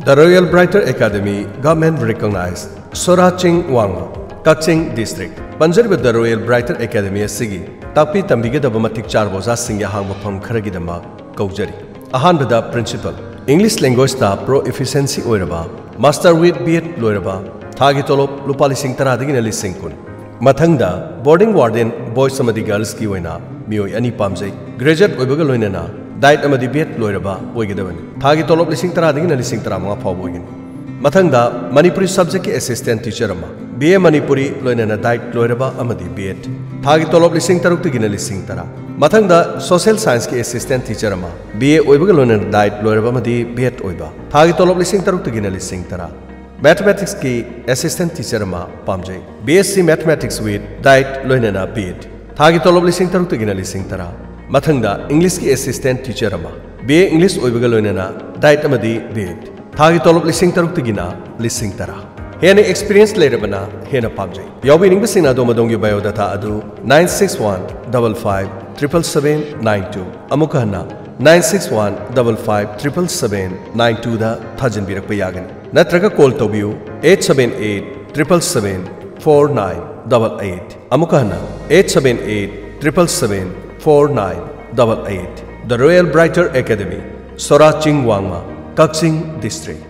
The Royal Brighter Academy, government recognized Sora Ching Wangma, Ching district. Panjari with the Royal Brighter Academy Sigi, Tapi Tambige the Bomatic Charbosa Singya Hangwapam Karagidama, Kaujari. Ahan with the principal. English language ta pro efficiency oiraba, master with B.Ed loiraba, Thagitolop, Lupalising Tarading Lising kun. Mathangda, boarding warden, boys amadi girls ki oina, Mio Ani Pamjay, graduate Oibagaloinana, diet amadi B.Ed loiraba, Oigidavan. Thagitolop Lising Tarading Lising Tarama Pawogin. Mathangda, Manipuri subject assistant teacher ama, B.A. Manipuri loinana diet loiraba amadi B.Ed. Thagitolop Lising Taruk to Gina Lising Tara. Mathangda, social science ki assistant teacher ama, B.A. Oibagaloinana diet loiraba amadi B.Ed oiba. Thagitolop Lising Taruk to Gina Lising Tara. Mathematics ki assistant teacher ma pamjay. BSc Mathematics with diet loinana B.Ed. Thagitolop Lising Taruk to Gina Lising Tara. Mathangda English ki assistant teacher ma, B.A. English oibagaloinana diet amadi B.Ed. Thagitolop Lising Taruk to Gina Lising Tara. Hena experience later bana hena pamjay. Yawi ning basina do madong yu biodata adu 961 55 777 92 amukahna 961 55 777 92 da thajin birak payagani. Natraga call tobiu 878 777 4988 amukahna 878 777 4988. The Royal Brighter Academy, Sora Ching Wangma, Ching district.